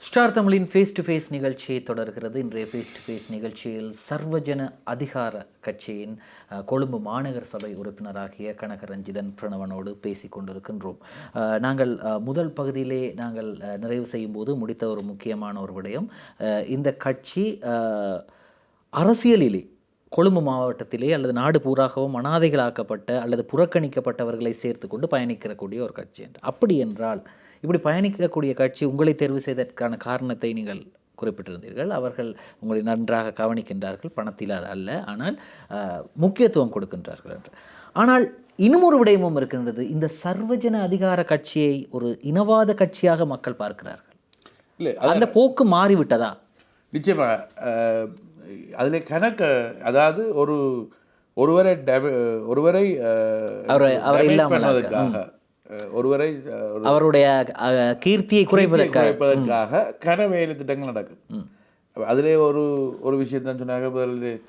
Star தமிழின் face to face நிகழ்ச்சி தொடர்கிறது. இன்றைய ஃபேஸ் டு ஃபேஸ் நிகழ்ச்சியில் சர்வஜன அதிகார கட்சியின் கொழும்பு மாநகர சபை உறுப்பினராகிய கனக ரஞ்சிதன் பிரணவனோடு பேசி கொண்டிருக்கின்றோம். நாங்கள் முதல் பகுதியிலே நாங்கள் நிறைவு செய்யும் போது முடித்த ஒரு முக்கியமான ஒரு விடயம், இந்த கட்சி அரசியலிலே கொழும்பு மாவட்டத்திலே அல்லது நாடு பூராகவும் அனாதைகளாக்கப்பட்ட அல்லது புறக்கணிக்கப்பட்டவர்களை சேர்த்து கொண்டு பயணிக்கக்கூடிய ஒரு கட்சி என்று. அப்படி என்றால் இப்படி பயணிக்கக்கூடிய கட்சி உங்களை தேர்வு செய்ததற்கான காரணத்தை நீங்கள் குறிப்பிட்டிருந்தீர்கள். அவர்கள் உங்களை நன்றாக கவனிக்கின்றார்கள், பணத்தில் அல்ல, ஆனால் முக்கியத்துவம் கொடுக்கின்றார்கள் என்று. ஆனால் இன்னும் ஒரு விடயமும் இருக்கின்றது. இந்த சர்வஜன அதிகார கட்சியை ஒரு இனவாத கட்சியாக மக்கள் பார்க்கிறார்கள். இல்லை, அந்த போக்கு மாறிவிட்டதா? நிச்சயமாக அதில் கணக்கு, அதாவது ஒருவரை பண்ணதுக்காக, ஒருவரை அவருடைய கீர்த்தியை குறைப்பதற்காக கனவேலை திட்டங்கள் நடக்கும். அதிலே ஒரு விஷயத்தான் சொன்னாங்க. முதலில்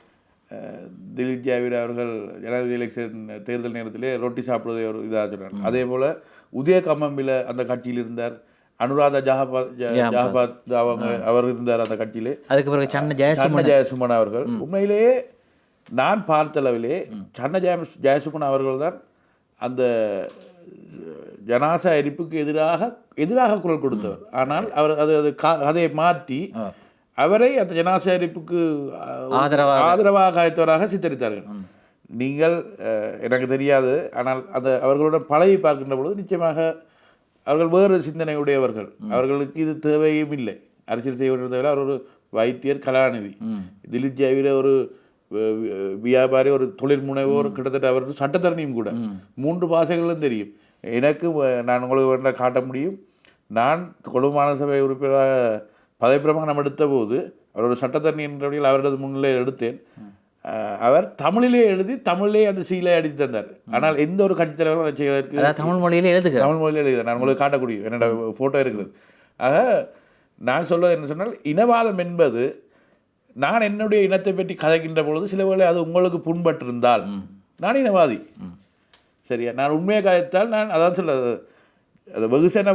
திலீப் ஜாவீர் அவர்கள் ஜனாதிபதி எலெக்ஷன் தேர்தல் நேரத்திலே ரொட்டி சாப்பிடுவதை ஒரு இதாக சொன்னார். அதே போல் உதய கம்மம்பில் அந்த கட்சியில் இருந்தார். அனுராதா ஜஹபாத் அவர் இருந்தார் அந்த கட்சியிலே. அதுக்கு பிறகு சன்ன ஜெயசுமன் அவர்கள். உண்மையிலேயே நான் பார்த்தளவிலே சன்ன ஜெயசுமன் அவர்கள் தான் அந்த ஜனாசா எரிப்புக்கு எதிராக குரல் கொடுத்தவர். ஆனால் அவர் அதை மாற்றி அவரை அந்த ஜனாசா எரிப்புக்கு ஆதரவாக ஆயத்தவராக சித்தரித்தார்கள். நீங்கள் எனக்கு தெரியாது, ஆனால் அந்த அவர்களுடன் பழகி பார்க்கின்ற பொழுது நிச்சயமாக அவர்கள் வேறு சிந்தனை உடையவர்கள். அவர்களுக்கு இது தேவையும் இல்லை, அரசியல் செய்ய வேண்டியதில்லை. அவர் ஒரு வைத்தியர், கலாநிதி. திலீப் ஜாவீர் ஒரு வியாபாரி, ஒரு தொழில் முனைவோர், கிட்டத்தட்ட அவர் சட்டத்தரணியும் கூட. 3 பாஷைகளும் தெரியும். எனக்கு நான் உங்களுக்கு வேண்ட காட்ட முடியும். நான் கொழும்பு மாநகர சபை உறுப்பினராக பதவி பிரமாணம் எடுத்த போது அவர் ஒரு சட்டத்தரணி என்றபடியில் அவரது முன்னிலை எடுத்தேன். அவர் தமிழிலே எழுதி தமிழிலே அந்த சீலை அடித்து தந்தார். ஆனால் எந்த ஒரு கட்சி தலைவரும் செய்வதற்கு தமிழ் மொழியிலே எழுதுகிறேன். நான் உங்களுக்கு காட்டக்கூடிய என்னோட ஃபோட்டோ இருக்குது. ஆக நான் சொல்வது என்ன சொன்னால், இனவாதம் என்பது, நான் என்னுடைய இனத்தை பற்றி கதைக்கின்ற பொழுது சில வேளை அது உங்களுக்கு புண்பட்டிருந்தால் நான் இனவாதி, சரியா? நான் உண்மையை கதைத்தால் நான் அதான் சொல்ல, அது வெகுசன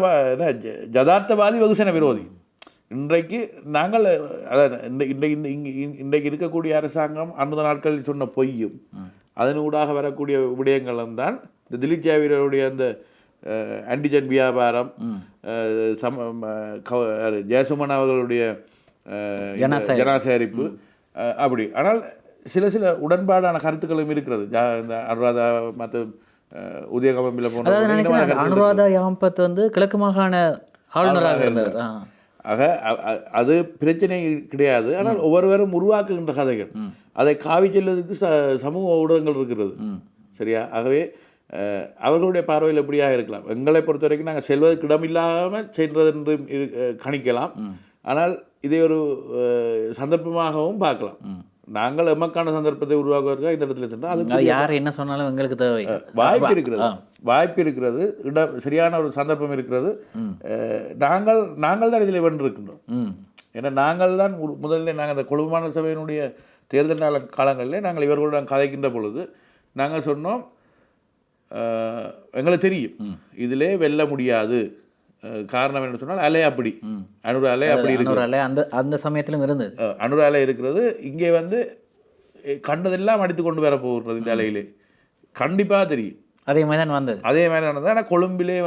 ஜதார்த்தவாதி, வெகுசன விரோதி. இன்றைக்கு நாங்கள் இன்றைக்கு இருக்கக்கூடிய அரசாங்கம் அந்த நாட்களில் சொன்ன பொய்யும் அதனூடாக வரக்கூடிய விடயங்களும் தான் இந்த திலீப் ஜாவீரருடைய அந்த ஆன்டிஜன் வியாபாரம், ஜெயசுமன் அவர்களுடைய ஜனாசரிப்பு அப்படி. ஆனால் சில உடன்பாடான கருத்துக்களும் இருக்கிறது. இந்த அனுராதா மற்றும் உதயகமம்பில போன அனுராதா யாம்பத் கிழக்கு மாகாண ஆளுநராக இருந்தார். ஆக அது பிரச்சனை கிடையாது. ஆனால் ஒவ்வொருவரும் உருவாக்குகின்ற கதைகள், அதை காவி செல்வதற்கு சமூக ஊடகங்கள் இருக்கிறது, சரியா? ஆகவே அவர்களுடைய பார்வையில் எப்படியாக இருக்கலாம். எங்களை பொறுத்த வரைக்கும் நாங்கள் செல்வதற்கு இடமில்லாமல் சென்றது என்று கணிக்கலாம். ஆனால் இதை ஒரு சந்தர்ப்பமாகவும் பார்க்கலாம். நாங்கள் எமக்கான சந்தர்ப்பத்தை உருவாக்குவதற்காக இந்த இடத்துல சென்றோம். அது யார் என்ன சொன்னாலும் எங்களுக்கு தேவை, வாய்ப்பு இருக்கிறது, சரியான ஒரு சந்தர்ப்பம் இருக்கிறது. நாங்கள் தான் இதில் வென்றிருக்கின்றோம். ஏன்னா நாங்கள் தான் முதலில் நாங்கள் அந்த கொழும்பு மாநகர சபையினுடைய தேர்தல் காலங்களில் நாங்கள் இவர்களுடன் கதைக்கின்ற பொழுது நாங்கள் சொன்னோம், எங்களுக்கு தெரியும் இதிலே வெல்ல முடியாது. காரணம் என்ன சொன்னால், அலை அப்படி அனுர அலை அப்படி இருக்கிறது. அந்த சமயத்திலும் இருந்தது அனுர அலை இருக்கிறது. இங்கே கண்டதெல்லாம் அடித்து கொண்டு வர போகிறது. இந்த அலையிலே கண்டிப்பாக தெரியும். அதே மாதிரி தான் வந்தது. ஆனால் கொழும்பிலே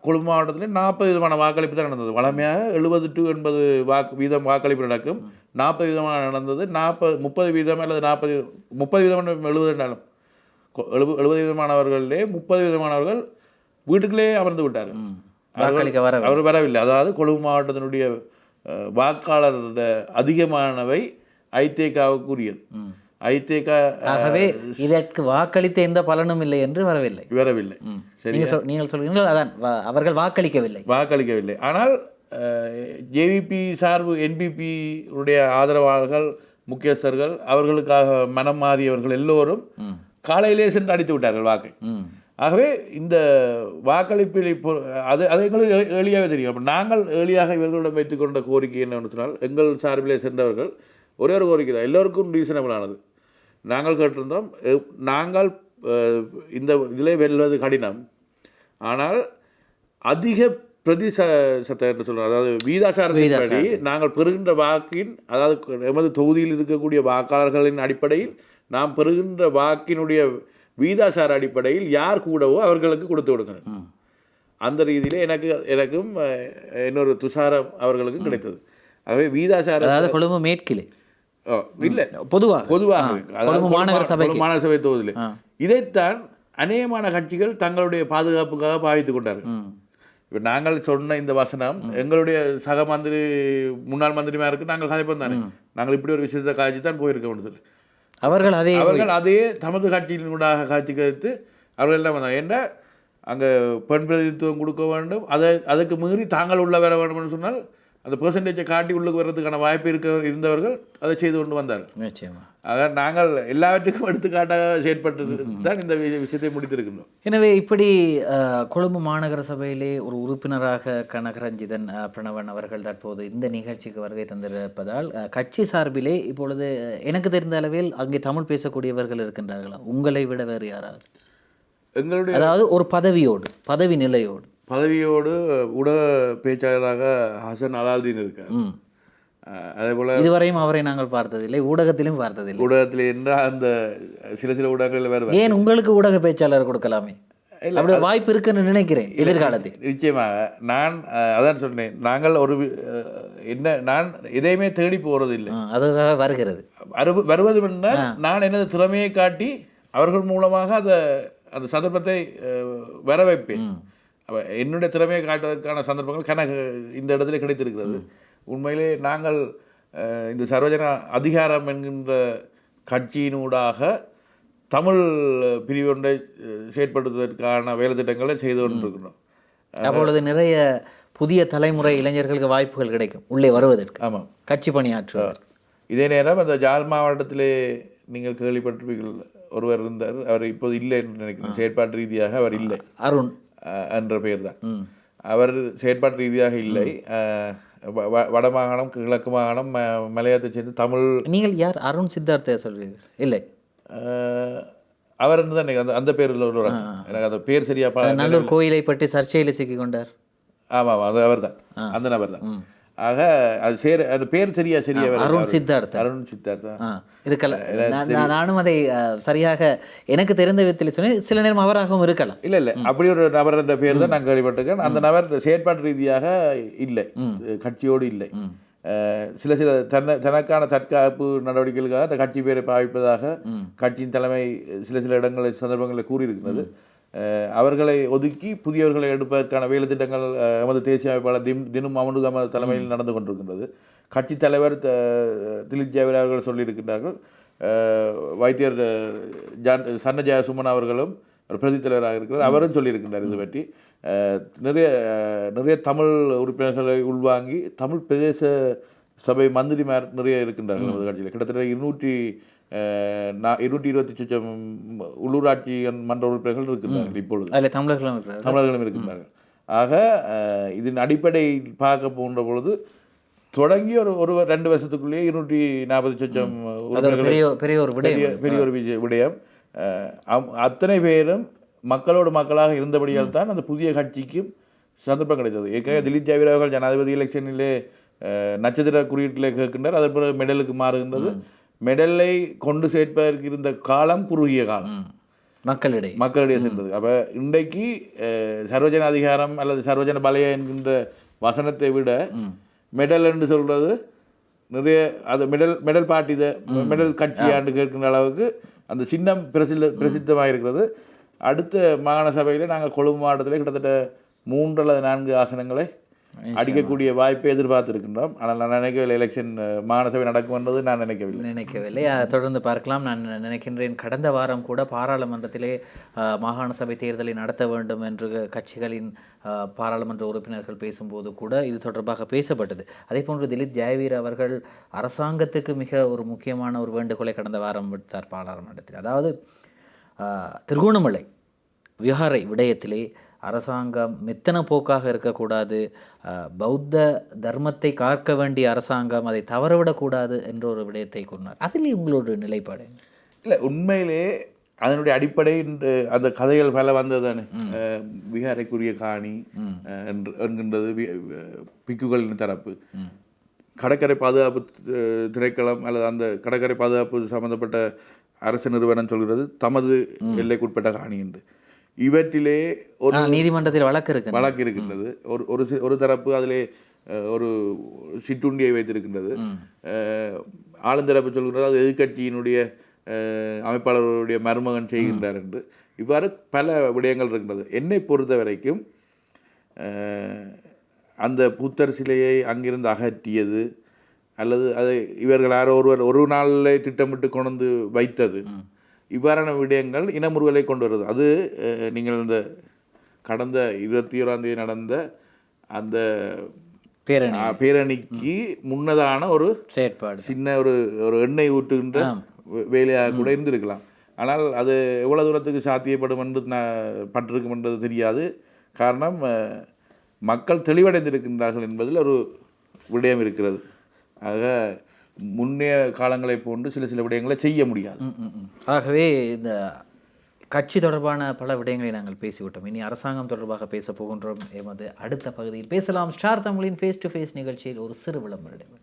கொழும்பு மாவட்டத்தில் 40 விதமான வாக்களிப்பு தான் நடந்தது. வளமையாக 70 to 80 வீதம் வாக்களிப்பு நடக்கும். 40 விதமாக நடந்தது. 30 வீதம் அல்லது 30 வீதம் 70 விதமானவர்களே 30 விதமானவர்கள் வீட்டுக்குள்ளே அமர்ந்து விட்டார்கள். அவர் வரவில்லை. அதாவது கொழும்பு மாவட்டத்தினுடைய வாக்காளர் அதிகமானவை ஐதேகாவுக்குரியது. ஆகவே இதற்கு வாக்களித்த எந்த பலனும் இல்லை என்று வரவில்லை. நீங்கள் சொல்கிறீர்கள், அதான் அவர்கள் வாக்களிக்கவில்லை. ஆனால் ஜேவிபி சார்பு என்பிபி உடைய ஆதரவாளர்கள், முக்கியஸ்தர்கள், அவர்களுக்காக மனம் மாறியவர்கள் எல்லோரும் காலையிலே சென்று அடித்து விட்டார்கள் வாக்கை. ஆகவே இந்த வாக்களிப்பில் அது எங்களுக்கு ஏழியாகவே தெரியும். அப்போ நாங்கள் ஏழியாக இவர்களிடம் வைத்துக்கொண்ட கோரிக்கை என்னன்னு சொன்னால், எங்கள் சார்பிலே சென்றவர்கள் ஒரே ஒரு கோரிக்கை தான், எல்லோருக்கும் ரீசனபிளானது. நாங்கள் கேட்டிருந்தோம், நாங்கள் இந்த இதில் வெல்வது கடினம், ஆனால் அதிக பிரதிசத என்று சொல்கிறோம், அதாவது வீதாசாரத்தின்படி நாங்கள் பெறுகின்ற வாக்கின், அதாவது எமது தொகுதியில் இருக்கக்கூடிய வாக்காளர்களின் அடிப்படையில் நாம் பெறுகின்ற வாக்கினுடைய வீதாசார அடிப்படையில் யார் கூடவோ அவர்களுக்கு கொடுத்து கொடுக்கணும். அந்த ரீதியில் எனக்கும் இன்னொரு துஷாரம் அவர்களுக்கும் கிடைத்தது. ஆகவே வீதாசார, அதாவது கொழும்பு மேற்கிலே இல்லை, பொதுவாக மாநகர சபை தொகுதியில் இதைத்தான் அநேகமான கட்சிகள் தங்களுடைய பாதுகாப்புக்காக பாவித்துக் கொண்டார்கள். இப்போ நாங்கள் சொன்ன இந்த வசனம் எங்களுடைய சக மந்திரி, முன்னாள் மந்திரிமாருக்கு நாங்கள் கதைப்போம் தானே, நாங்கள் இப்படி ஒரு விஷயத்தை காய்ச்சி தான் போயிருக்கோம்னு சொல்லி அவர்கள் அதே தமது கட்சியினூடாக காட்சி கழித்து அவர்கள் என்ன பண்ணாங்க, ஏன்னா அங்கே பெண் பிரதிநிதித்துவம் கொடுக்க வேண்டும், அதுக்கு மீறி தாங்கள் உள்ள வர வேண்டும்னு சொன்னால் அந்த பெர்சன்டேஜை காட்டி உள்ளுக்கு வர்றதுக்கான வாய்ப்பு இருந்தவர்கள் அதை செய்து கொண்டு வந்தார்கள். நிச்சயமாக. ஆக நாங்கள் எல்லாவற்றுக்கும் எடுத்துக்காட்டாக செயற்பட்டு தான் இந்த விஷயத்தை முடித்திருக்கின்றோம். எனவே இப்படி கொழும்பு மாநகர சபையிலே ஒரு உறுப்பினராக கனகரஞ்சிதன் பிரணவன் அவர்கள் தற்போது இந்த நிகழ்ச்சிக்கு வருகை தந்திருப்பதால் கட்சி சார்பிலே இப்பொழுது எனக்கு தெரிந்த அளவில் அங்கே தமிழ் பேசக்கூடியவர்கள் இருக்கின்றார்களா, உங்களை விட வேறு யாராவது? எங்களுடைய, அதாவது ஒரு பதவி நிலையோடு ஊடக பேச்சாளராக ஹசன் அலால்தீன் இருக்கார். அதே போல் இதுவரையும் அவரை நாங்கள் பார்த்ததில்லை, ஊடகத்திலும் பார்த்ததில்லை. ஊடகத்தில் என்றால் அந்த சில ஊடகங்கள் வேறு. ஏன் உங்களுக்கு ஊடக பேச்சாளர் கொடுக்கலாமே? அப்படி வாய்ப்பு இருக்குன்னு நினைக்கிறேன் எதிர்காலத்தில். நிச்சயமாக. நான் அதான் சொன்னேன், நாங்கள் நான் எதையுமே தேடி போகிறது இல்லை, அதுக்காக வருவது என்றால் நான் எனது திறமையை காட்டி அவர்கள் மூலமாக அந்த சந்தர்ப்பத்தை வர வைப்பேன். என்னுடைய திறமையை காட்டுவதற்கான சந்தர்ப்பங்கள் இந்த இடத்துல கிடைத்திருக்கிறது. உண்மையிலே நாங்கள் இந்த சர்வஜன அதிகாரம் என்கின்ற கட்சியினூடாக தமிழ் பிரிவு ஒன்றை செயற்படுத்துவதற்கான வேலை திட்டங்களை செய்து கொண்டிருக்கிறோம். அப்பொழுது நிறைய புதிய தலைமுறை இளைஞர்களுக்கு வாய்ப்புகள் கிடைக்கும் உள்ளே வருவதற்கு. ஆமாம், கட்சி பணியாற்றுவார். இதே நேரம் அந்த ஜாழ் மாவட்டத்திலே நீங்கள் கேள்விப்பட்டிருப்பீர்கள், ஒருவர் இருந்தார், அவர் இப்போது இல்லை என்று நினைக்கிறேன். செயற்பாட்டு ரீதியாக அவர் இல்லை, அருண் என்ற பெயர் தான். அவர் செயற்பாட்டு ரீதியாக இல்லை. வடமாகாணம், கிழக்கு மாகாணம், மலையாளத்தை சேர்ந்து தமிழ். நீங்கள் யார் அருண் சித்தார்த்த சொல்றீர்கள்? இல்லை, அவர் தான் அந்த பேரில் ஒரு, எனக்கு அந்த பேர் சரியா, நல்லூர் கோயிலை பற்றி சர்ச்சையில் சிக்கிக்கொண்டார். ஆமாம், அது அவர் தான், அந்த நபர் தான். ஆக அது அந்த பேர் சரியா அருண் சித்தார்த்தா இருக்கலாம். நானும் அதை சரியாக எனக்கு தெரிந்த விதத்தில் சொன்னேன். சில நேரம் அவராகவும் இருக்கலாம். இல்லை, அப்படி ஒரு நபர் என்ற பேர் தான் நான் கேள்விப்பட்டிருக்கேன். அந்த நபர் செயற்பாட்டு ரீதியாக இல்லை, கட்சியோடு இல்லை. சில தனக்கான தற்காப்பு நடவடிக்கைகளுக்காக அந்த கட்சி பேரை பாவிப்பதாக கட்சியின் தலைமை சில இடங்களில் சந்தர்ப்பங்களில் கூறியிருக்கிறது. அவர்களை ஒதுக்கி புதியவர்களை எடுப்பதற்கான வேலை திட்டங்கள் எமது தேசிய அமைப்பாளர் தினம் அமனுகம தலைமையில் நடந்து கொண்டிருக்கின்றது. கட்சி தலைவர் திலீப் ஜாவிர் அவர்கள் சொல்லியிருக்கின்றார்கள். வைத்தியர் சன்ன ஜெயசுமன் அவர்களும் ஒரு பிரதி தலைவராக இருக்கிறார், அவரும் சொல்லியிருக்கின்றார். இது பற்றி நிறைய தமிழ் உறுப்பினர்களை உள்வாங்கி தமிழ் பிரதேச சபை மந்திரிமார் நிறைய இருக்கின்றார்கள் நமது கட்சியில். கிட்டத்தட்ட 220 உள்ளூராட்சி மன்ற உறுப்பினர்கள் இருக்கின்றார்கள் இப்பொழுது. அதில் தமிழர்களும் இருக்கின்றார்கள். ஆக இதன் அடிப்படையில் பார்க்க போன்ற பொழுது தொடங்கி ஒரு 2 வருஷத்துக்குள்ளேயே 240 பெரிய ஒரு விடயம். அத்தனை பேரும் மக்களோடு மக்களாக இருந்தபடியால் தான் அந்த புதிய கட்சிக்கும் சந்தர்ப்பம் கிடைத்தது. ஏற்கனவே திலீப் ஜாவிர் அவர்கள் ஜனாதிபதி எலெக்ஷனிலே நட்சத்திர குறியீட்டில் கேட்கின்றார். அதன் பிறகு மெடலுக்கு மாறுகின்றது. மெடலை கொண்டு சேர்ப்பதற்கு இருந்த காலம் குறுகிய காலம், மக்களிடையே சென்றது. அப்போ இன்றைக்கு சர்வஜன அதிகாரம் அல்லது சர்வஜன பலய என்கின்ற வசனத்தை விட மெடல் என்று சொல்கிறது நிறைய, அது மெடல் பார்ட்டி மெடல் கட்சி ஆண்டு கேட்கின்ற அளவுக்கு அந்த சின்னம் பிரசித்தமாக இருக்கிறது. அடுத்த மாகாண சபையில் நாங்கள் கொழும்பு மாவட்டத்தில் கிட்டத்தட்ட 3 அல்லது 4 ஆசனங்களை அடிக்கக்கூடிய வாய்ப்பை எதிர்பார்த்திருக்கின்றோம். ஆனால் நான் நினைக்கவில்லை எலெக்ஷன் மாகாண சபை நடக்கும் என்பது நான் நினைக்கவில்லை. தொடர்ந்து பார்க்கலாம். நான் நினைக்கின்றேன் கடந்த வாரம் கூட பாராளுமன்றத்திலே மாகாண சபை தேர்தலை நடத்த வேண்டும் என்று கட்சிகளின் பாராளுமன்ற உறுப்பினர்கள் பேசும்போது கூட இது தொடர்பாக பேசப்பட்டது. அதே போன்று திலீப் ஜெயவீர் அவர்கள் அரசாங்கத்துக்கு மிக ஒரு முக்கியமான ஒரு வேண்டுகோளை கடந்த வாரம் விடுத்தார் பாராளுமன்றத்தில். அதாவது திருகோணமலை விஹாரை விடயத்திலே அரசாங்கம் மெத்தன போக்காக இருக்கக்கூடாது, பௌத்த தர்மத்தை காக்க வேண்டிய அரசாங்கம் அதை தவறவிடக்கூடாது என்ற ஒரு விடயத்தை கூறினார். அதில் உங்களோட நிலைப்பாடு? இல்லை, உண்மையிலே அதனுடைய அடிப்படை அந்த கதைகள் பல வந்தது தானே. விகாரைக்குரிய காணி என்கின்றது பிக்குகளின் தரப்பு, கடற்கரை பாதுகாப்பு திணைக்களம் அல்லது அந்த கடற்கரை பாதுகாப்பு சம்பந்தப்பட்ட அரசு நிறுவனம் சொல்கிறது தமது எல்லைக்குட்பட்ட காணி என்று. இவற்றிலே ஒரு நீதிமன்றத்தில் வழக்கு இருக்கின்றது. ஒரு தரப்பு அதிலே ஒரு சிற்றுண்டியை வைத்திருக்கின்றது. ஆளுந்தரப்பு சொல்கிறது அது எதிர்கட்சியினுடைய அமைப்பாளர்களுடைய மருமகன் செய்கின்றார் என்று. இவ்வாறு பல விடயங்கள் இருக்கின்றது. என்னை பொறுத்த வரைக்கும் அந்த புத்தர் சிலையை அங்கிருந்து அகற்றியது அல்லது அதை இவர்கள் யாரோ ஒரு நாளில் திட்டமிட்டு கொண்டு வைத்தது, இவ்வாறான விடயங்கள் இனமுறுவலை கொண்டு வருது. அது நீங்கள் இந்த கடந்த 21ஆம் தேதி நடந்த அந்த பேரணிக்கு முன்னதான ஒரு செயற்பாடு, சின்ன ஒரு எண்ணெய் ஊட்டுகின்ற வேலையாக கூட இருந்திருக்கலாம். ஆனால் அது எவ்வளோ தூரத்துக்கு சாத்தியப்படும் என்று பட்டிருக்கும் என்றது தெரியாது. காரணம், மக்கள் தெளிவடைந்திருக்கின்றார்கள் என்பதில் ஒரு விடயம் இருக்கிறது. ஆக முன்னைய காலங்களை போன்று சில விடயங்களை செய்ய முடியாது. ஆகவே இந்த கட்சி தொடர்பான பல விடயங்களை நாங்கள் பேசிவிட்டோம். இனி அரசாங்கம் தொடர்பாக பேச போகின்றோம். எமது அடுத்த பகுதியில் பேசலாம். ஸ்டார் தமிழின் ஃபேஸ் டு ஃபேஸ் நிகழ்ச்சியில் ஒரு சிறு விளம்பரம்.